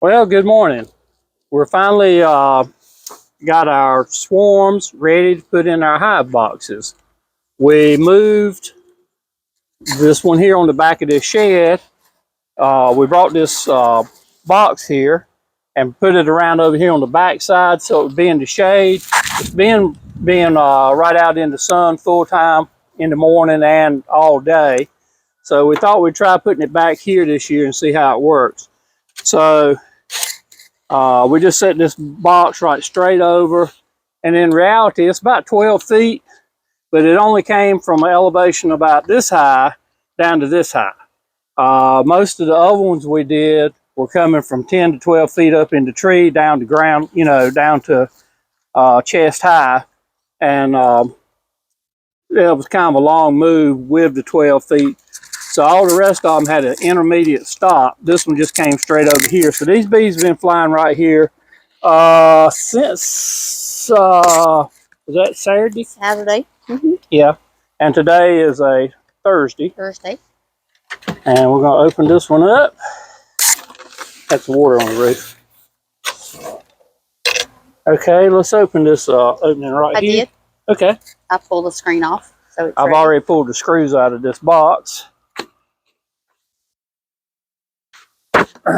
Well, good morning. We're finally got our swarms ready to put in our hive boxes. We moved this one here on the back of this shed. We brought this box here and put it around over here on the back side so it would be in the shade. It's being right out in the sun full time in the morning and all day. So we thought we'd try putting it back here this year and see how it works. So we just set this box right straight over, and in reality it's about 12 feet, but it only came from an elevation about this high down to this high. Most of the other ones we did were coming from 10 to 12 feet up in the tree down to ground, down to chest high, and it was kind of a long move with the 12 feet. So all the rest of them had an intermediate stop. This one just came straight over here. So these bees have been flying right here since, was that Saturday? Saturday. Yeah. And today is a Thursday. Thursday. And we're going to open this one up. That's water on the roof. Okay, let's open this opening right here. I did. Okay. I pulled the screen off. So it's I've ready. already pulled the screws out of this box.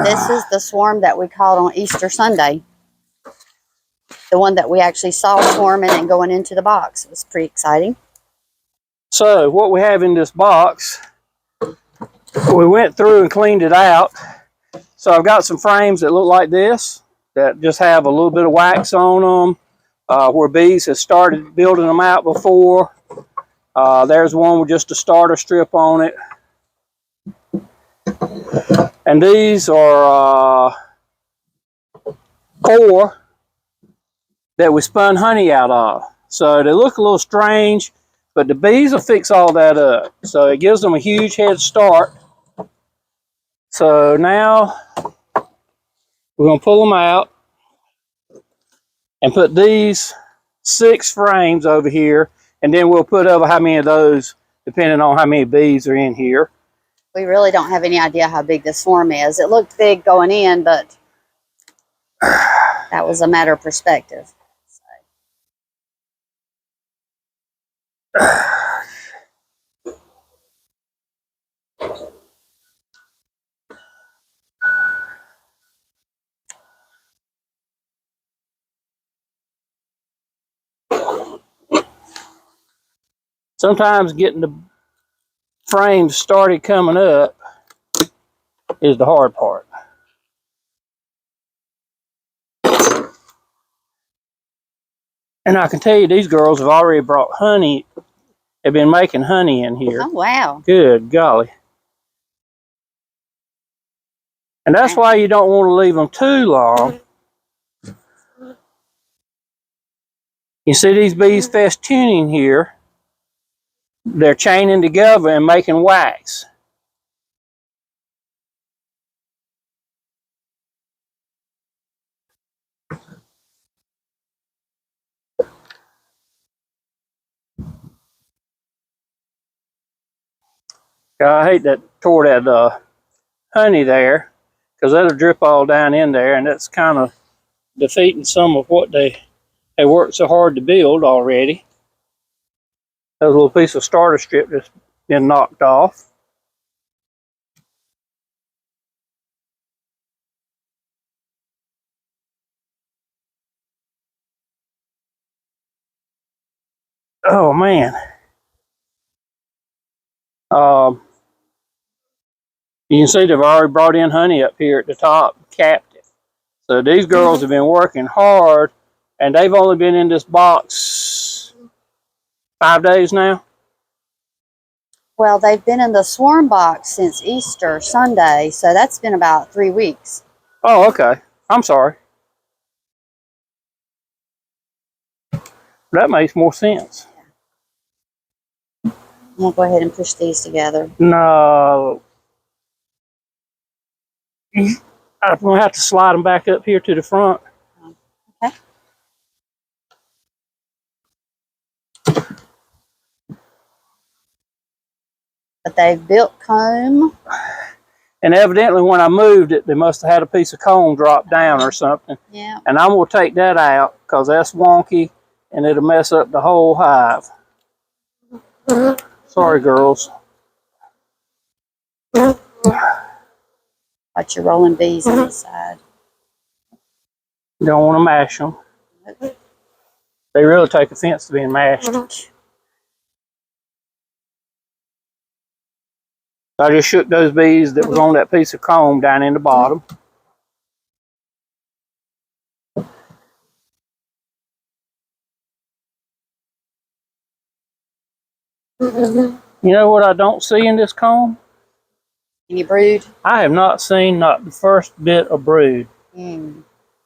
This is the swarm that we caught on Easter Sunday. The one that we actually saw swarming and going into the box. It was pretty exciting. So what we have in this box, we went through and cleaned it out. So I've got some frames that look like this, that just have a little bit of wax on them, where bees have started building them out before. There's one with just a starter strip on it. And these are 4 that we spun honey out of. So they look a little strange, but the bees will fix all that up. So it gives them a huge head start. So now we're going to pull them out and put these 6 frames over here, and then we'll put over how many of those depending on how many bees are in here. We really don't have any idea how big this swarm is. It looked big going in, but that was a matter of perspective. Sometimes getting the frames started coming up is the hard part. And I can tell you, these girls have already brought honey. They've been making honey in here. Oh, wow. Good golly. And that's why you don't want to leave them too long. You see these bees festooning here. They're chaining together and making wax. I hate that tore that honey there, because that'll drip all down in there, and that's kind of defeating some of what they worked so hard to build already. That little piece of starter strip that's been knocked off. Oh man. You can see they've already brought in honey up here at the top, capped it. So these girls have been working hard, and they've only been in this box 5 days now. Well, they've been in the swarm box since Easter Sunday, so that's been about 3 weeks. Oh, okay. I'm sorry. That makes more sense. I'm going to go ahead and push these together. No. I'm going to have to slide them back up here to the front. Okay. But they've built comb. And evidently when I moved it, they must have had a piece of comb drop down or something. Yeah. And I'm going to take that out because that's wonky and it'll mess up the whole hive. Sorry, girls. Watch your rolling bees on the side. Don't want to mash them. They really take offense to being mashed. I just shook those bees that was on that piece of comb down in the bottom. You know what I don't see in this comb? Any brood? I have not seen not the first bit of brood.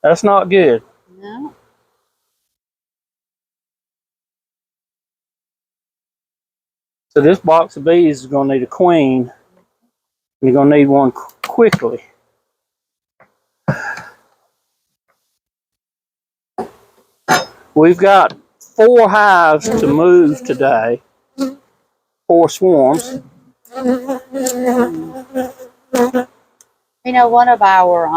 That's not good. No. So this box of bees is going to need a queen. You're going to need one quickly. We've got 4 hives to move today. 4 swarms. You know, one of our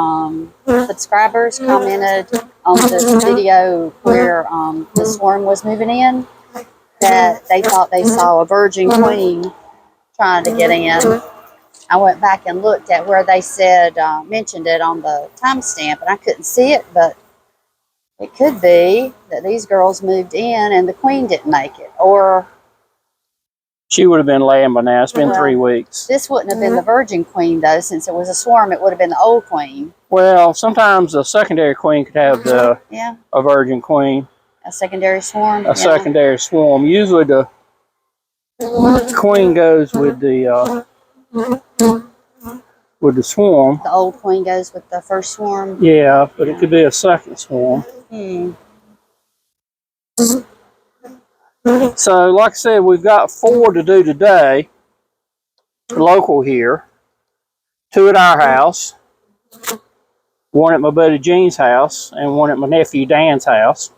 subscribers commented on this video where the swarm was moving in that they thought they saw a virgin queen trying to get in. I went back and looked at where they said, mentioned it on the timestamp, and I couldn't see it, but it could be that these girls moved in and the queen didn't make it. Or she would have been laying by now. It's been 3 weeks. This wouldn't have been the virgin queen, though, since it was a swarm. It would have been the old queen. Well, sometimes a secondary queen could have a virgin queen. A secondary swarm? A secondary swarm. Usually the queen goes with the swarm. The old queen goes with the first swarm? Yeah, but it could be a second swarm. So, like I said, we've got 4 to do today, local here. 2 at our house, 1 at my buddy Gene's house, and 1 at my nephew Dan's house.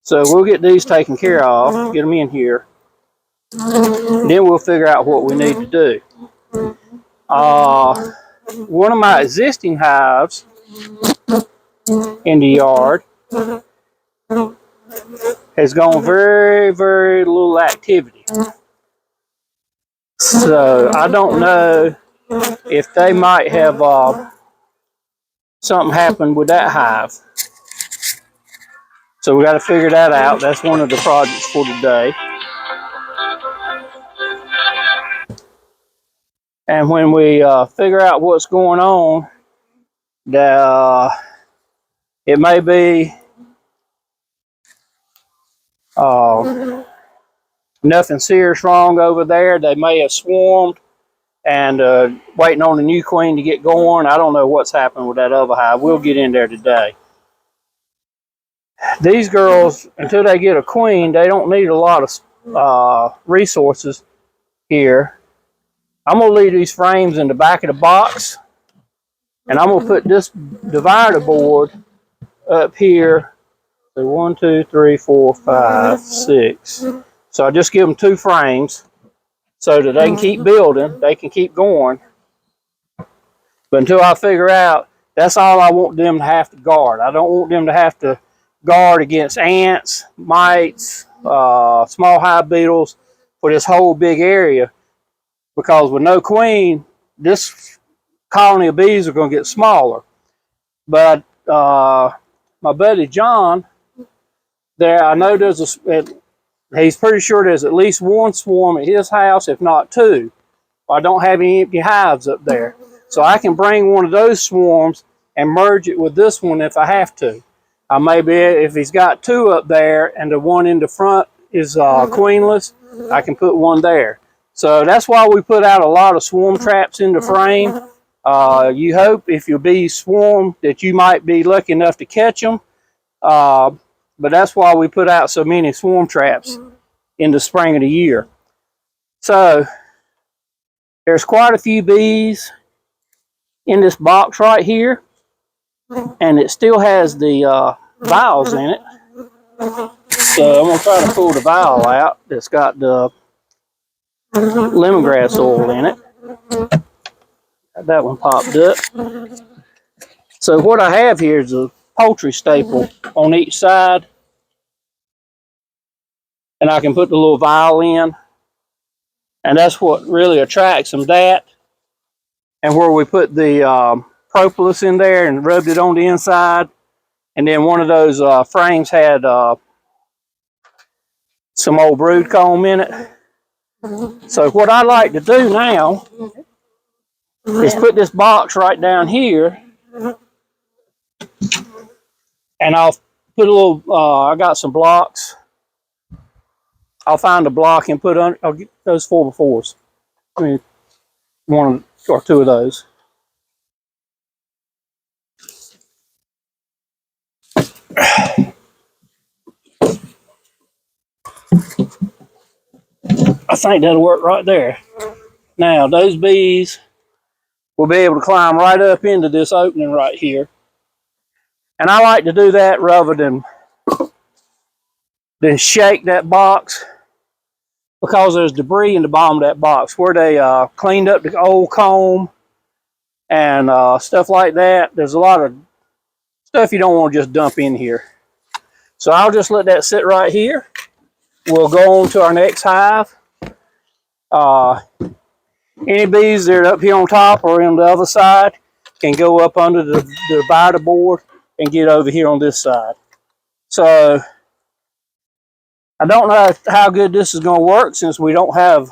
So we'll get these taken care of, get them in here. Then we'll figure out what we need to do. One of my existing hives in the yard has gone very, very little activity. So I don't know if they might have something happened with that hive. So we got to figure that out. That's one of the projects for today. And when we figure out what's going on, it may be nothing serious wrong over there. They may have swarmed and waiting on the new queen to get going. I don't know what's happened with that other hive. We'll get in there today. These girls, until they get a queen, they don't need a lot of resources here. I'm going to leave these frames in the back of the box, and I'm going to put this divider board up here. So 1, 2, 3, 4, 5, 6. So I just give them 2 frames so that they can keep building, they can keep going. But until I figure out, that's all I want them to have to guard. I don't want them to have to guard against ants, mites, small hive beetles for this whole big area. Because with no queen, this colony of bees are going to get smaller. But my buddy John, I know he's pretty sure there's at least 1 swarm at his house, if not 2. I don't have any empty hives up there. So I can bring one of those swarms and merge it with this one if I have to. Maybe if he's got 2 up there and the one in the front is queenless, I can put 1 there. So that's why we put out a lot of swarm traps in the frame. You hope if your bees swarm that you might be lucky enough to catch them. But that's why we put out so many swarm traps in the spring of the year. So there's quite a few bees in this box right here, and it still has the vials in it. So I'm going to try to pull the vial out that's got the lemongrass oil in it. That one popped up. So what I have here is a poultry staple on each side. And I can put the little vial in. And that's what really attracts them, that. And where we put the propolis in there and rubbed it on the inside. And then one of those frames had some old brood comb in it. So what I like to do now is put this box right down here, and I'll put a little, I got some blocks. I'll find a block and put on, I'll get those 4x4s. I mean, one or two of those. I think that'll work right there. Now, those bees will be able to climb right up into this opening right here. And I like to do that rather than shake that box, because there's debris in the bottom of that box where they cleaned up the old comb and stuff like that. There's a lot of stuff you don't want to just dump in here. So I'll just let that sit right here. We'll go on to our next hive. Any bees that are up here on top or on the other side can go up under the divider board and get over here on this side. So I don't know how good this is going to work, since we don't have,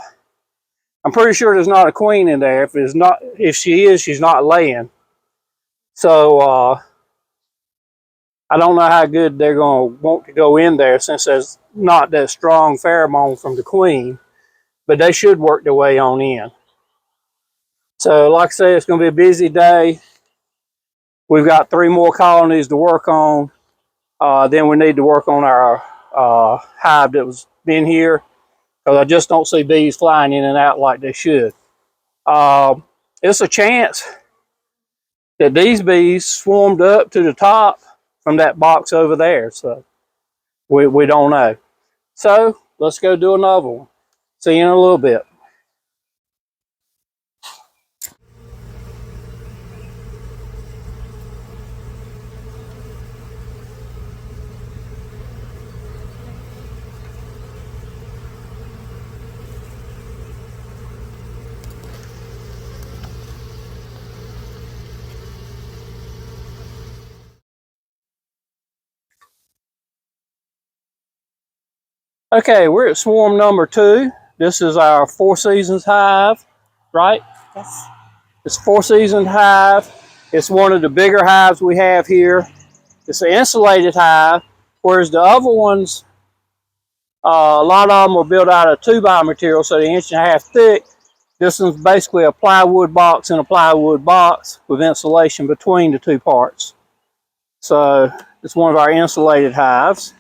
I'm pretty sure there's not a queen in there. If she is, she's not laying. So I don't know how good they're going to want to go in there, since there's not that strong pheromone from the queen, but they should work their way on in. So like I say, it's going to be a busy day. We've got 3 more colonies to work on. Then we need to work on our hive that was been here, because I just don't see bees flying in and out like they should. It's a chance that these bees swarmed up to the top from that box over there. So we don't know. So let's go do another one. See you in a little bit. Okay, we're at swarm number 2. This is our 4 seasons hive, right? Yes. It's 4 seasons hive. It's one of the bigger hives we have here. It's an insulated hive, whereas the other ones, a lot of them are built out of 2x material, so they're 1.5 inches thick. This one's basically a plywood box in a plywood box with insulation between the 2 parts. So it's one of our insulated hives.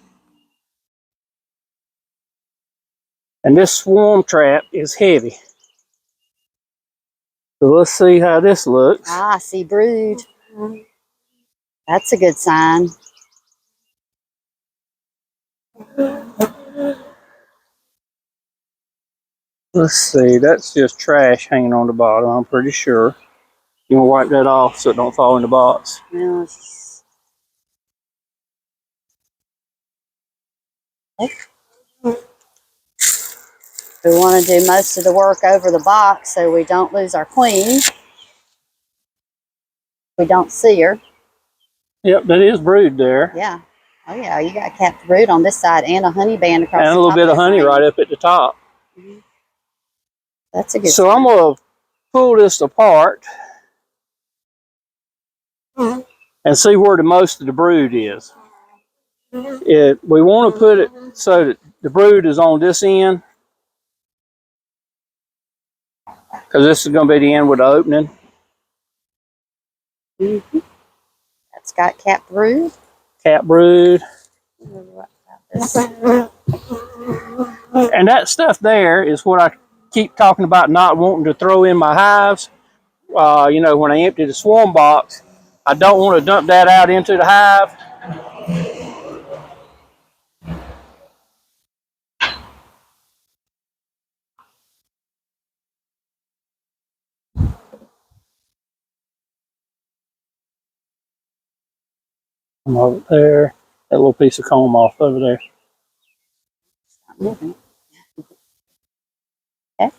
And this swarm trap is heavy. So let's see how this looks. Ah, I see brood. That's a good sign. Let's see, that's just trash hanging on the bottom, I'm pretty sure. You want to wipe that off so it don't fall in the box. Yes. We want to do most of the work over the box so we don't lose our queen. We don't see her. Yep, that is brood there. Yeah. Oh yeah, you got capped brood on this side and a honey band across the top. And a little bit of honey right up at the top. Mm-hmm. That's a good So sign. I'm going to pull this apart and see where the most of the brood is. We want to put it so that the brood is on this end, because this is going to be the end with the opening. Mm-hmm. That's got capped brood. Cap brood. And that stuff there is what I keep talking about not wanting to throw in my hives. You know, when I empty the swarm box, I don't want to dump that out into the hive. Come over there. That little piece of comb off over there. Stop moving. Okay.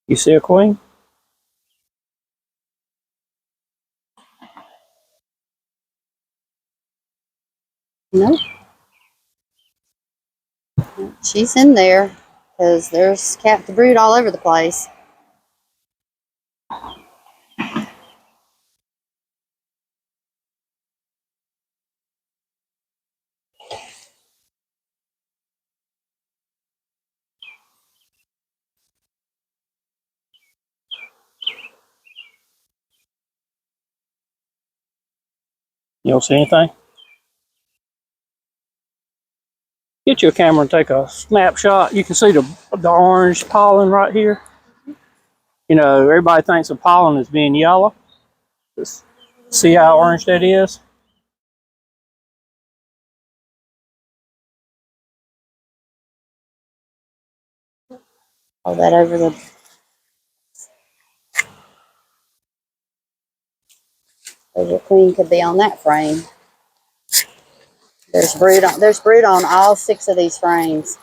You see a queen? No, she's in there because there's captive brood all over the place. You don't see anything? Get your camera and take a snapshot. You can see the orange pollen right here. You know, everybody thinks of pollen as being yellow. Just see how orange that is? All that over the queen could be on that frame. There's brood on all 6 of these frames.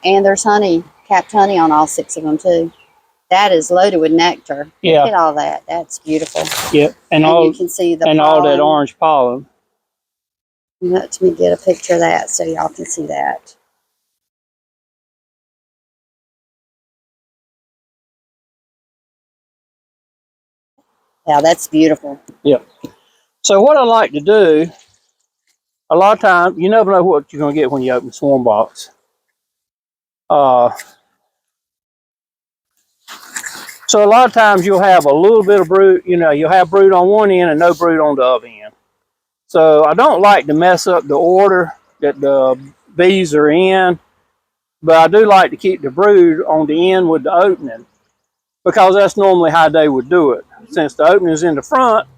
And there's honey, capped honey on all 6 of them too. That is loaded with nectar. Yeah. Look at all that. That's beautiful. Yep. And you can see the pollen. all that orange pollen. Let me get a picture of that so y'all can see that. Yeah, that's beautiful. Yep. So what I like to do, a lot of times, you never know what you're going to get when you open the swarm box. So a lot of times you'll have a little bit of brood, you know, you'll have brood on one end and no brood on the other end. So I don't like to mess up the order that the bees are in, but I do like to keep the brood on the end with the opening, because that's normally how they would do it. Since the opening is in the front,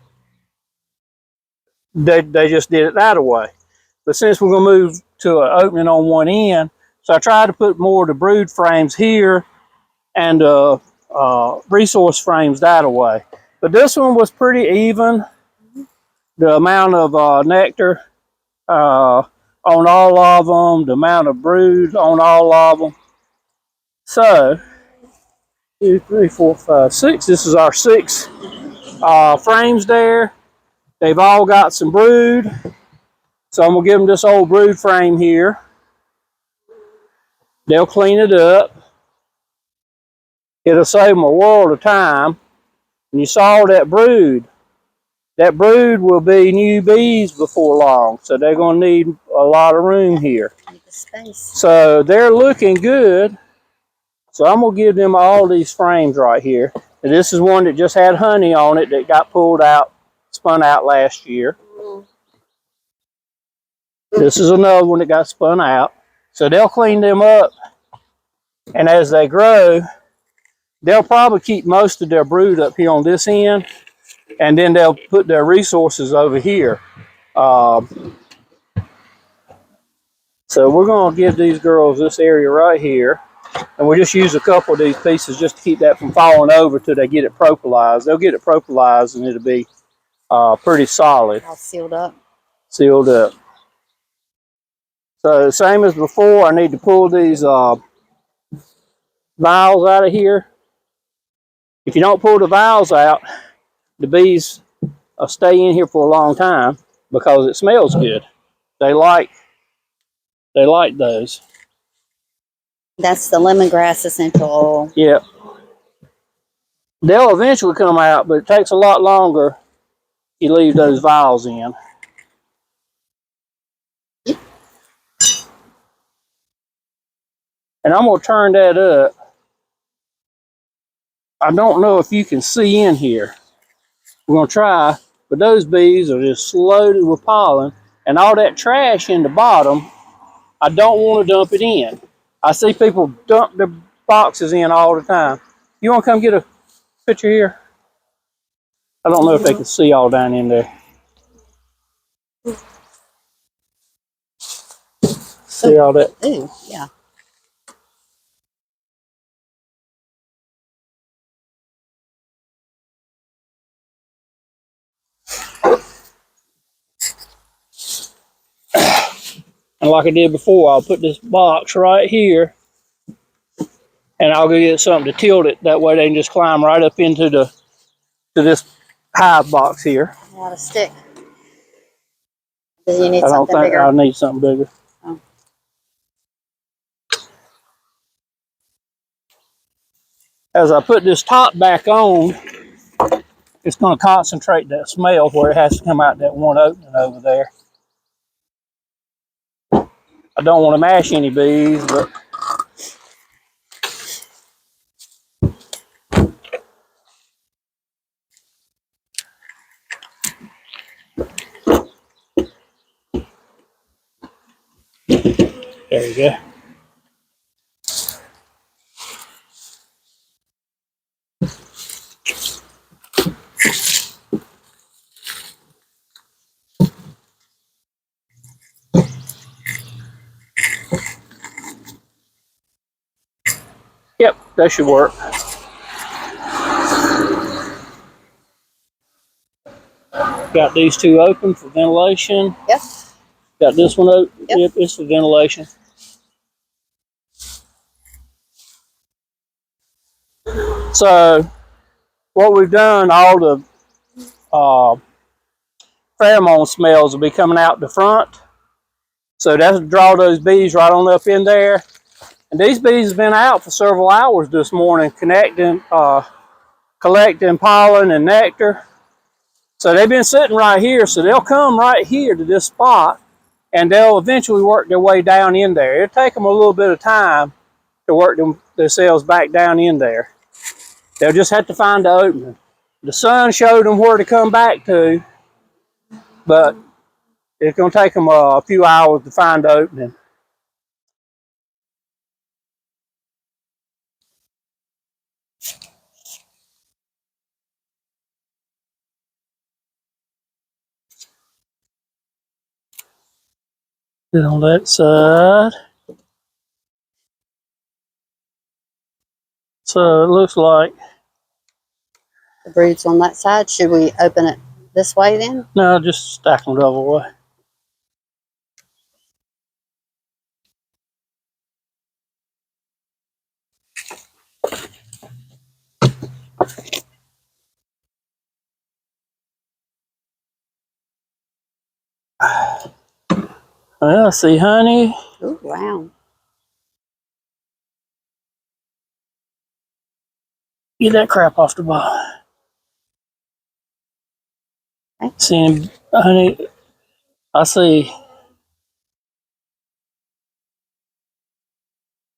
they just did it that way. But since we're going to move to an opening on one end, so I tried to put more of the brood frames here and resource frames that way. But this one was pretty even. The amount of nectar on all of them, the amount of brood on all of them. So, 2, 3, 4, 5, 6. This is our 6 frames there. They've all got some brood. So I'm going to give them this old brood frame here. They'll clean it up. It'll save them a world of time. And you saw that brood. That brood will be new bees before long. So they're going to need a lot of room here. Space. So they're looking good. So I'm going to give them all these frames right here. And this is one that just had honey on it that got pulled out, spun out last year. This is another one that got spun out. So they'll clean them up. And as they grow, they'll probably keep most of their brood up here on this end. And then they'll put their resources over here. So we're going to give these girls this area right here. And we'll just use a couple of these pieces just to keep that from falling over till they get it propolized. They'll get it propolized and it'll be pretty solid. All sealed up. Sealed up. So same as before, I need to pull these vials out of here. If you don't pull the vials out, the bees stay in here for a long time because it smells good. They like those. That's the lemongrass essential oil. Yeah. They'll eventually come out, but it takes a lot longer. You leave those vials in. And I'm going to turn that up. I don't know if you can see in here. We're going to try, but those bees are just loaded with pollen. And all that trash in the bottom, I don't want to dump it in. I see people dump their boxes in all the time. You want to come get a picture here? I don't know if they can see all down in there. See all that? Ooh, yeah. And like I did before, I'll put this box right here, and I'll go get something to tilt it. That way they can just climb right up into this hive box here. A lot of stick. Do you need I don't something think bigger? I need something bigger. Oh. As I put this top back on, it's going to concentrate that smell where it has to come out that one opening over there. I don't want to mash any bees, but there you go. Yep, that should work. Got these two open for ventilation. Yep. Got this one open. Yep. Yep, it's for ventilation. So what we've done, all the pheromone smells will be coming out the front. So that's draw those bees right on up in there. And these bees have been out for several hours this morning collecting pollen and nectar. So they've been sitting right here. So they'll come right here to this spot, and they'll eventually work their way down in there. It'll take them a little bit of time to work themselves back down in there. They'll just have to find the opening. The sun showed them where to come back to, but it's going to take them a few hours to find the opening. Then on that side. So it looks like, The brood's on that side. Should we open it this way then? no, just stack them double way. Well, I see honey. Oh, wow. Get that crap off the bottom. Okay. Seeing honey, I see.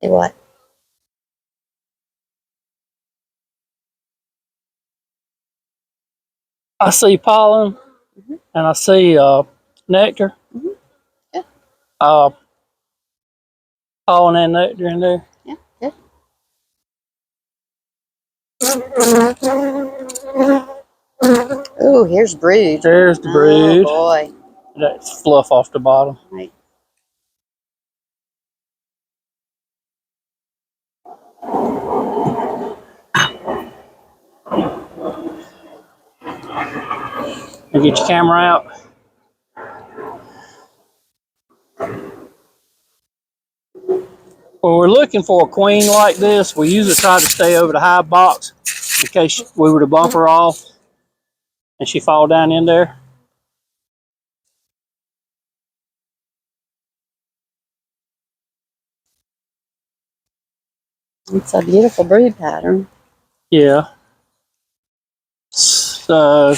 See what? I see pollen, and I see nectar. Yeah. Pollen and nectar in there. Yeah, good. Ooh, here's brood. There's the brood. Oh, boy. That's fluff off the bottom. Right. And get your camera out. When we're looking for a queen like this, we usually try to stay over the hive box in case we were to bump her off and she fall down in there. It's a beautiful brood pattern. Yeah. So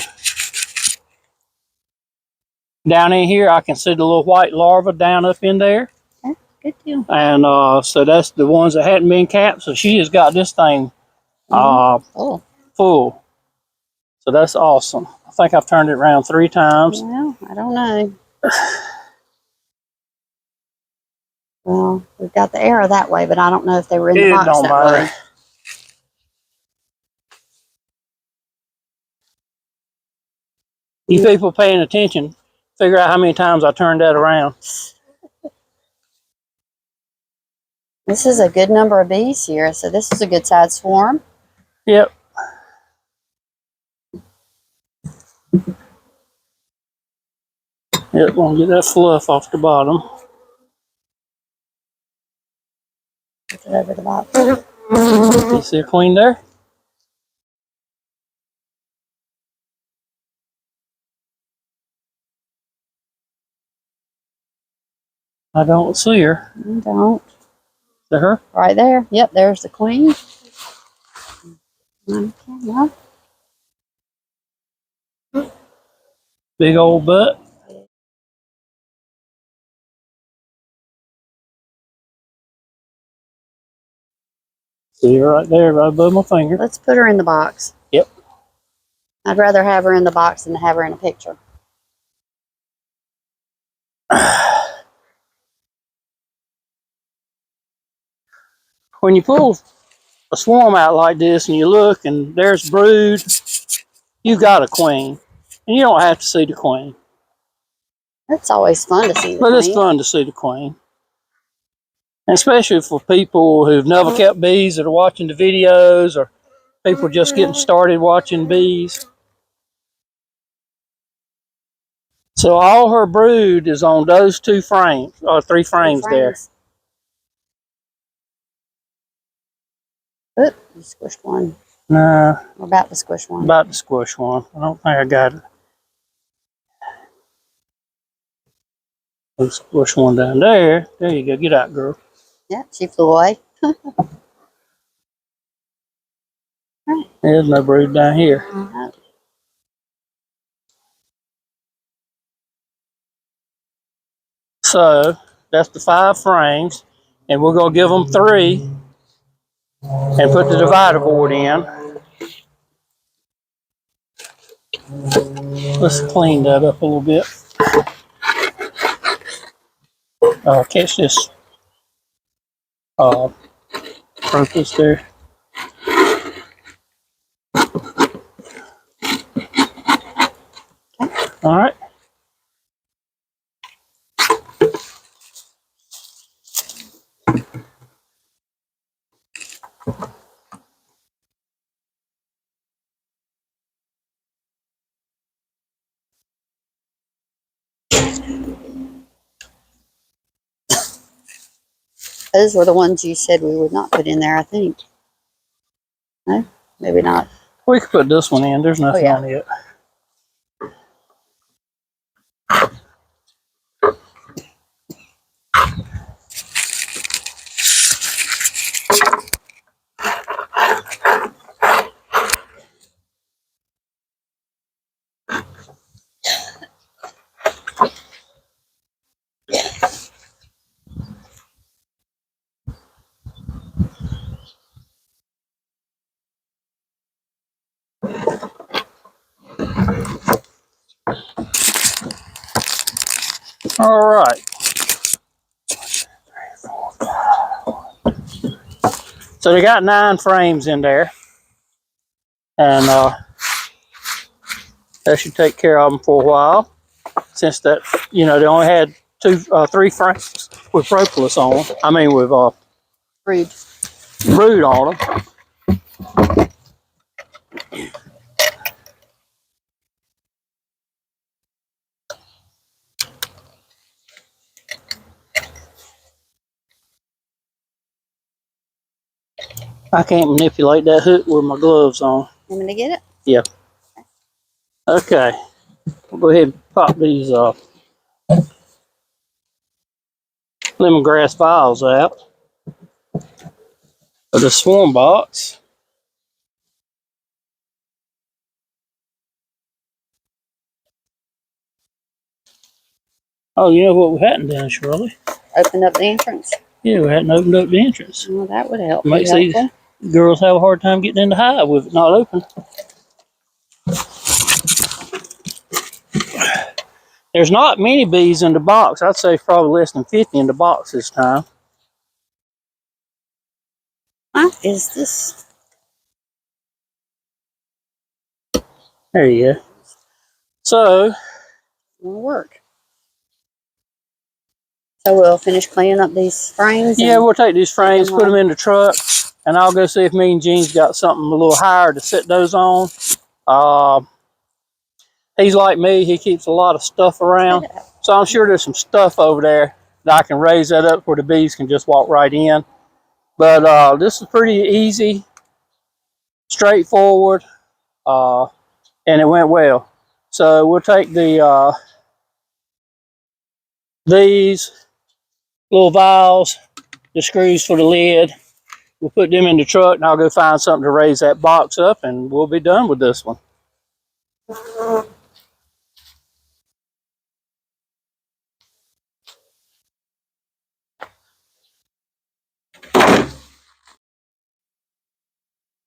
down in here, I can see the little white larva down up in there. Okay, good deal. And so that's the ones that hadn't been capped. So she has got this thing Oh, full. So that's awesome. I think I've turned it around 3 times. well, I don't know. Well, we've got the arrow that way, but I don't know if they were in the It box don't that matter. way. You people paying attention, figure out how many times I turned that around. This is a good number of bees here, so this is a good sized swarm. Yep. Yep, we'll get that fluff off the bottom. Put it over the box. You see a queen there? I don't see her. You don't. Is that her? Right there. Yep, there's the queen. Okay, well, Big old butt. See her right there, right above my finger. let's put her in the box. Yep. I'd rather have her in the box than to have her in a picture. When you pull a swarm out like this and you look and there's brood, you got a queen. And you don't have to see the queen. It's always fun to see the But queen. it's fun to see the queen. And especially for people who've never kept bees that are watching the videos, or people just getting started watching bees. So all her brood is on those 2 frames, or 3 frames there. Oop, you squished one. Nah, We're about to squish one. about to squish one. I don't think I got it. We'll squish one down there. There you go. Get out, girl. Yeah, she flew away. There's no brood down here. Oh, So that's the 5 frames, and we're gonna give them 3 and put the divider board in. Let's clean that up a little bit. Catch this crocus there. All right. those were the ones you said we would not put in there, I think. No, maybe not. We could put this one in. There's nothing on it. All right. So they got 9 frames in there, and that should take care of them for a while. Since that, they only had 3 frames with propolis on them. I mean, with brood on them. I can't manipulate that hook with my gloves on. You want me to get it? Yeah. Okay. We'll go ahead and pop these lemongrass vials out of the swarm box. Oh, you know what we hadn't done, Shirley? Open up the entrance. Yeah, we hadn't opened up the entrance. Well, that would help. Makes these girls have a hard time getting in the hive with it not open. There's not many bees in the box. I'd say probably less than 50 in the box this time. What is this? There you go. So, Will work. So we'll finish cleaning up these frames. yeah, we'll take these frames, put them in the truck, and I'll go see if me and Jean's got something a little higher to set those on. He's like me, he keeps a lot of stuff around. So I'm sure there's some stuff over there that I can raise that up where the bees can just walk right in. But this is pretty easy, straightforward, and it went well. So we'll take the these little valves, the screws for the lid, we'll put them in the truck, and I'll go find something to raise that box up, and we'll be done with this one.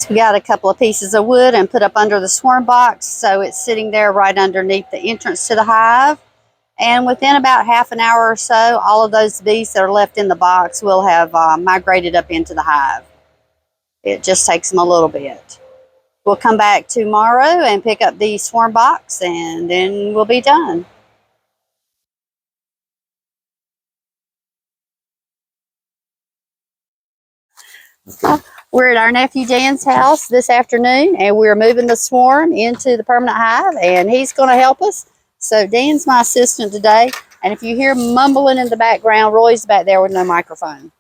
We got a couple of pieces of wood and put up under the swarm box, so it's sitting there right underneath the entrance to the hive. And within about half an hour or so, all of those bees that are left in the box will have migrated up into the hive. It just takes them a little bit. We'll come back tomorrow and pick up the swarm box, and then we'll be done. We're at our nephew Dan's house this afternoon, and we're moving the swarm into the permanent hive, and he's going to help us. So Dan's my assistant today, and if you hear mumbling in the background, Roy's back there with no microphone.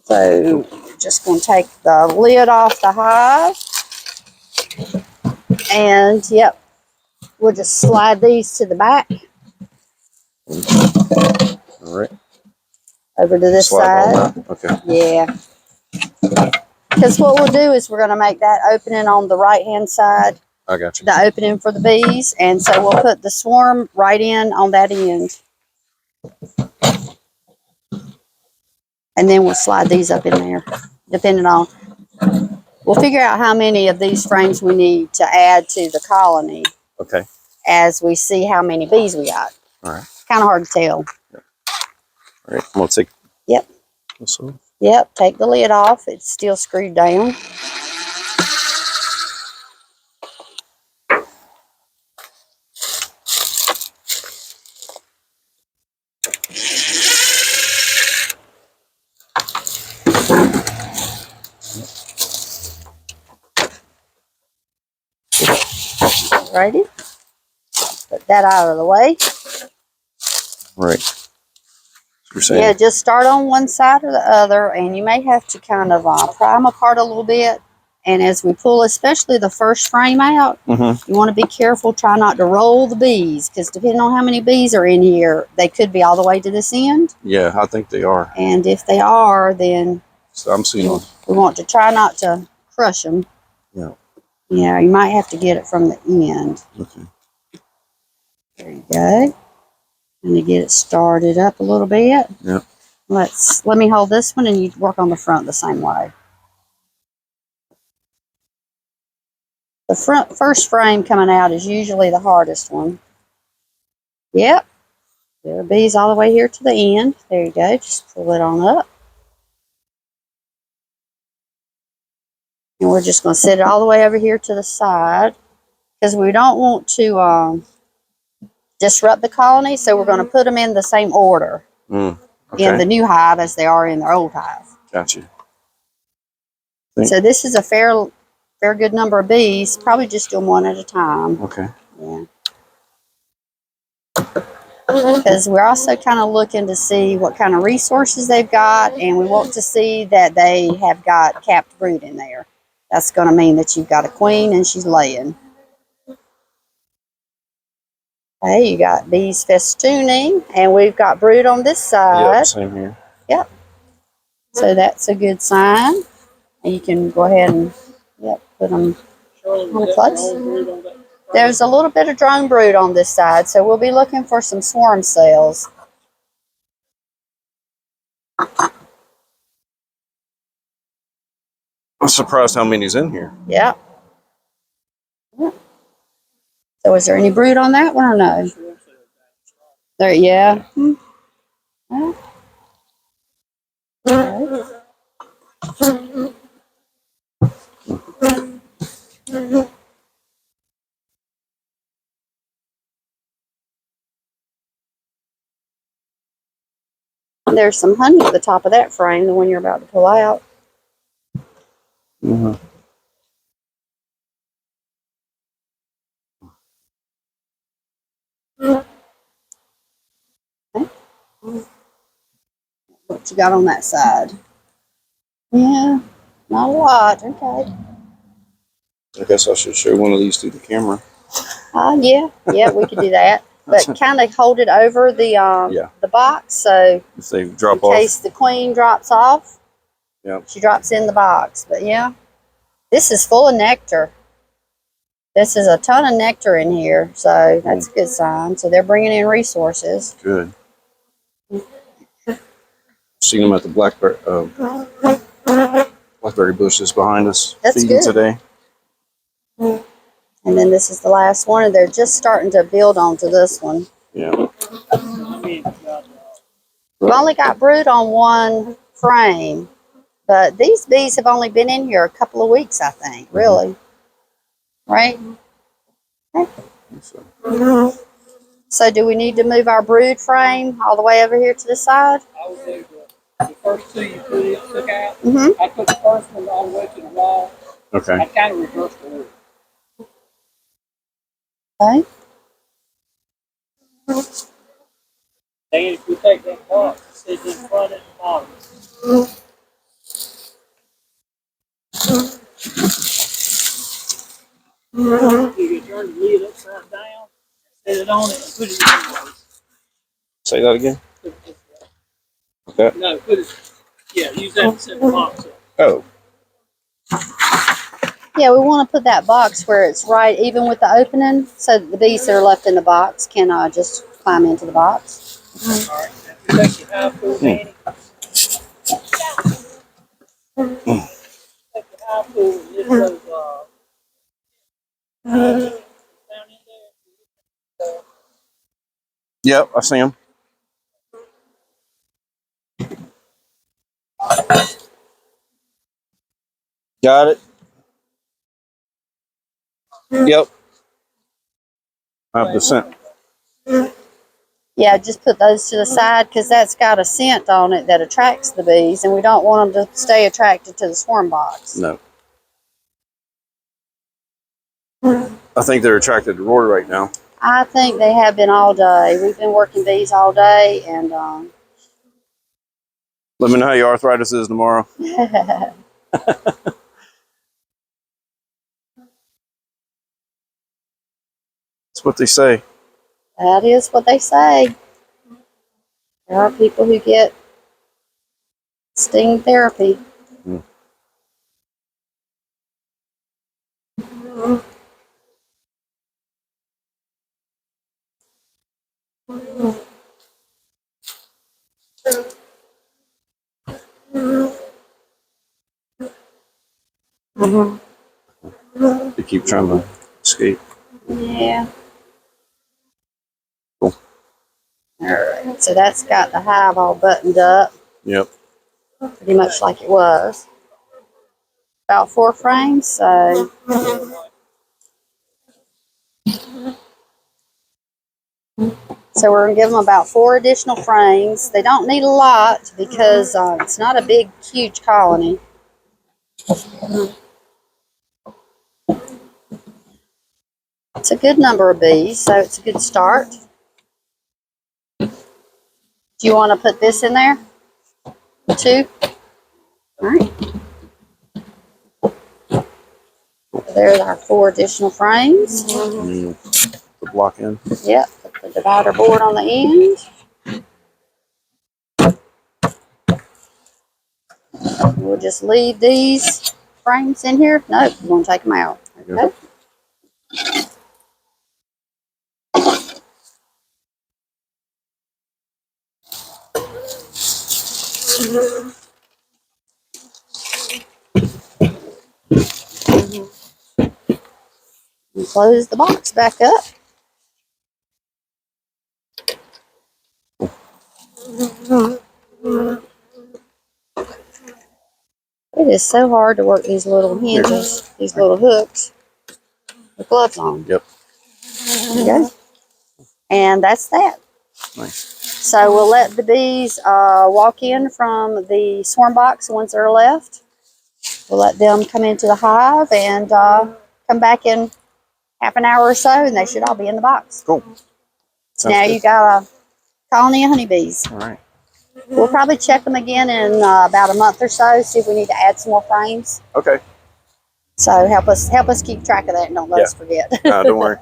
So just going to take the lid off the hive, and yep, we'll just slide these to the back. All right. Over to this side. Okay. Yeah. Because what we'll do is we're going to make that opening on the right-hand side. I got you. The opening for the bees. And so we'll put the swarm right in on that end. And then we'll slide these up in there, depending on. We'll figure out how many of these frames we need to add to the colony. Okay. As we see how many bees we got. All right. Kind of hard to tell. All right. I'm going to take Yep. this off. Yep. Take the lid off. It's still screwed down. Righty. Put that out of the way. Right. You're saying? Yeah, just start on one side or the other, and you may have to kind of pry them apart a little bit. And as we pull, especially the first frame out, you want to be careful. Try not to roll the bees, because depending on how many bees are in here, they could be all the way to this end. Yeah, I think they are. And if they are, then so I'm seeing. We want to try not to crush them. Yeah. Yeah, you might have to get it from the end. Okay. There you go. And to get it started up a little bit. Yeah. Let me hold this one, and you work on the front the same way. The first frame coming out is usually the hardest one. Yep. There are bees all the way here to the end. There you go. Just pull it on up. And we're just going to set it all the way over here to the side, because we don't want to disrupt the colony, so we're going to put them in the same order Okay. in the new hive as they are in their old hive. Gotcha. So this is a fair good number of bees. Probably just do them one at a time. Okay. Yeah. Because we're also kind of looking to see what kind of resources they've got, and we want to see that they have got capped brood in there. That's going to mean that you've got a queen and she's laying. Okay, you got bees festooning, and we've got brood on this side. Yeah, same here. Yep. So that's a good sign. And you can go ahead and put them on close. There's a little bit of drone brood on this side, so we'll be looking for some swarm cells. I'm surprised how many's in here. Yep. So is there any brood on that one or no? There, yeah. Okay. There's some honey at the top of that frame, the one you're about to pull out. Mm-hmm. Okay. What you got on that side? Yeah, not a lot. Okay. I guess I should show one of these through the camera. Yeah, we could do that. But kind of hold it over Yeah. the box, so If they drop in off. case the queen drops off, Yep. she drops in the box. But yeah, this is full of nectar. This is a ton of nectar in here, so that's a good sign. So they're bringing in resources. Good. Seen them at the blackberry bushes behind us That's feeding good. today. And then this is the last one, and they're just starting to build onto this one. Yeah. We've only got brood on one frame, but these bees have only been in here a couple of weeks, I think, really. Right? Okay. So do we need to move our brood frame all the way over here to the side? I would do the first two you took out. Mm-hmm. I put the first one all the way to the wall. Okay. I kind of reversed the order. Okay. Then if you take that box, it sits in front and bottom. You can turn the lid upside down, set it on it, and put it in place. Say that again. Put it this way. Okay. No, put it. Yeah, use that to set the box up. Oh. Yeah, we want to put that box where it's right even with the opening so that the bees that are left in the box can just climb into the box. All right. Now, if you take your hive tool, Danny. Take your hive tool and lift those down in there. Yep, I see them. Got it. Yep. I have the scent. Yeah, just put those to the side because that's got a scent on it that attracts the bees, and we don't want them to stay attracted to the swarm box. No. I think they're attracted to Roy right now. I think they have been all day. We've been working bees all day, and Let me know how your arthritis is tomorrow. That's what they say. that is what they say. There are people who get sting therapy. Mm. They keep trying to escape. Yeah. Cool. All right. So that's got the hive all buttoned up, Yep. pretty much like it was. About 4 frames, so we're going to give them about 4 additional frames. They don't need a lot because it's not a big, huge colony. It's a good number of bees, so it's a good start. Do you want to put this in there? 2? All right. There's our 4 additional frames. The block in. Yep, put the divider board on the end. We'll just leave these frames in here. No, we're going to take them out. Okay. And close the box back up. It is so hard to work these little hinges, these little hooks with gloves on. Yep. There you go. And that's that. Nice. So we'll let the bees walk in from the swarm box, the ones that are left. We'll let them come into the hive and come back in half an hour or so, and they should all be in the box. Cool. So now you got a colony of honeybees. All right. We'll probably check them again in about a month or so, see if we need to add some more frames. Okay. So help us keep track of that and don't let us forget. No, don't worry.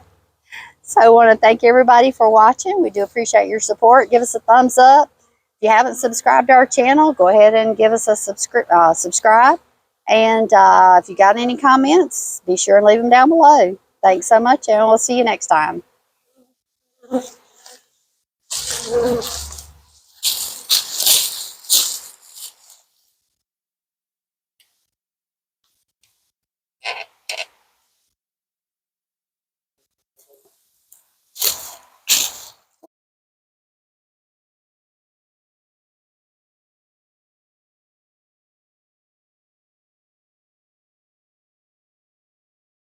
So I want to thank everybody for watching. We do appreciate your support. Give us a thumbs up. If you haven't subscribed to our channel, go ahead and give us a subscribe. And if you got any comments, be sure and leave them down below. Thanks so much, and we'll see you next time.